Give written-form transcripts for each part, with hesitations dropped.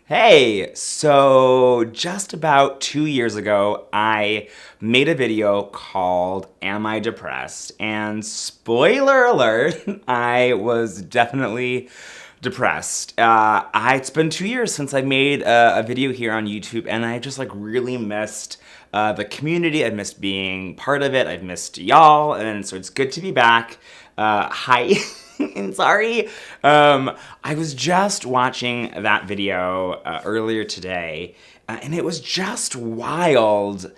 Hey, so just about 2 years ago, I made a video called Am I Depressed? And spoiler alert, I was definitely depressed. It's been 2 years since I made a video here on YouTube, and I just really missed the community. I missed being part of it. I've missed y'all, and so it's good to be back. Hi. And sorry. I was just watching that video earlier today, and it was just wild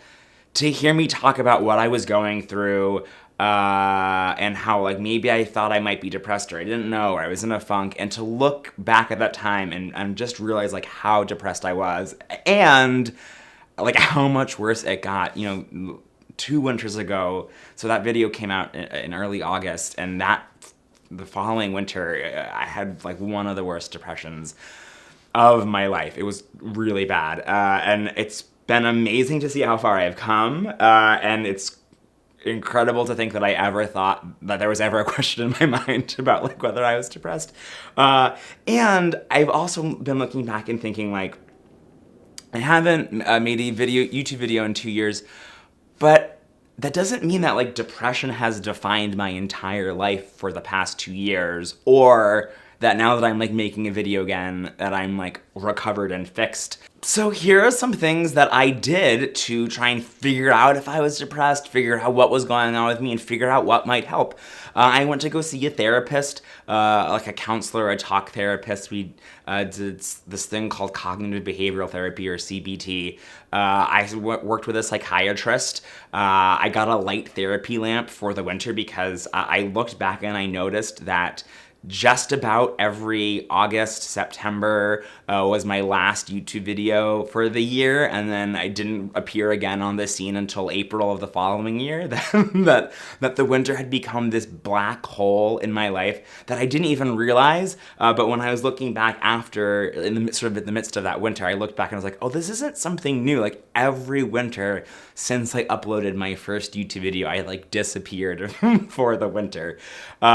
to hear me talk about what I was going through, and how maybe I thought I might be depressed, or I didn't know, or I was in a funk, and to look back at that time and just realize how depressed I was, and how much worse it got. 2 winters ago. So that video came out in early August, and the following winter, I had one of the worst depressions of my life. It was really bad, and it's been amazing to see how far I've come, and it's incredible to think that I ever thought that there was ever a question in my mind about whether I was depressed. And I've also been looking back and thinking I haven't made a YouTube video in 2 years, but that doesn't mean that depression has defined my entire life for the past 2 years, or that now that I'm making a video again, that I'm recovered and fixed. So here are some things that I did to try and figure out if I was depressed, figure out what was going on with me, and figure out what might help. I went to go see a therapist, a counselor, a talk therapist. We did this thing called cognitive behavioral therapy, or CBT. I worked with a psychiatrist. I got a light therapy lamp for the winter because I looked back and I noticed that just about every August, September was my last YouTube video for the year, and then I didn't appear again on the scene until April of the following year. that the winter had become this black hole in my life that I didn't even realize. But when I was looking back after, in the midst of that winter, I looked back and I was like, oh, this isn't something new. Every winter since I uploaded my first YouTube video, I disappeared for the winter. So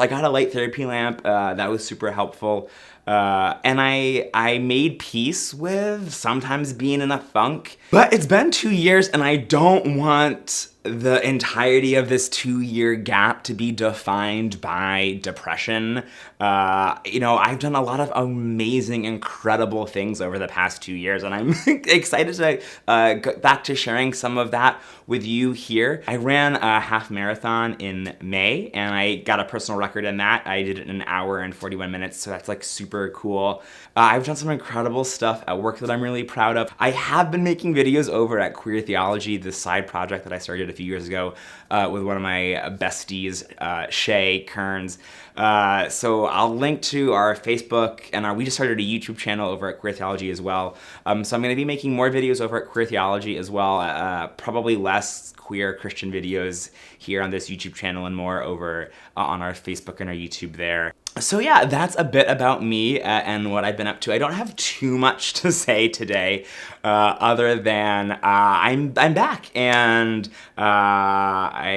I got a light therapy lamp. That was super helpful. And I made peace with sometimes being in a funk. But it's been 2 years, and I don't want the entirety of this 2-year gap to be defined by depression. I've done a lot of amazing, incredible things over the past 2 years, and I'm excited to go back to sharing some of that with you here. I ran a half marathon in May, and I got a personal record in that. I did it in 1 hour and 41 minutes, so that's super cool. I've done some incredible stuff at work that I'm really proud of. I have been making videos over at Queer Theology, this side project that I started a few years ago with one of my besties, Shay Kearns. So I'll link to our Facebook, and we just started a YouTube channel over at Queer Theology as well. So I'm going to be making more videos over at Queer Theology as well, probably less queer Christian videos here on this YouTube channel and more over on our Facebook and our YouTube there. So yeah, that's a bit about me and what I've been up to. I don't have too much to say today, other than I'm back, and I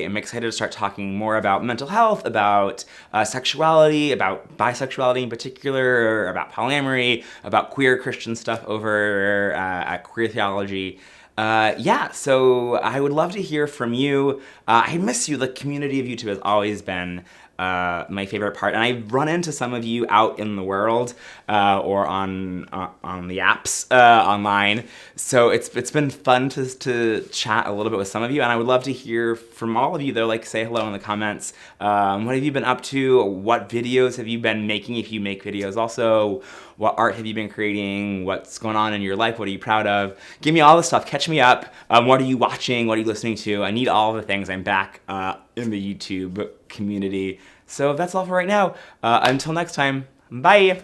am excited to start talking more about mental health, about sexuality, about bisexuality in particular, about polyamory, about queer Christian stuff over at Queer Theology. Yeah, so I would love to hear from you. I miss you. The community of YouTube has always been my favorite part, and I've run into some of you out in the world or on the apps online. So it's been fun to chat a little bit with some of you, and I would love to hear from all of you though. Say hello in the comments. What have you been up to? What videos have you been making, if you make videos? Also, what art have you been creating? What's going on in your life? What are you proud of? Give me all the stuff. Catch me up. What are you watching? What are you listening to? I need all the things. I'm back in the YouTube community. So that's all for right now. Until next time, bye!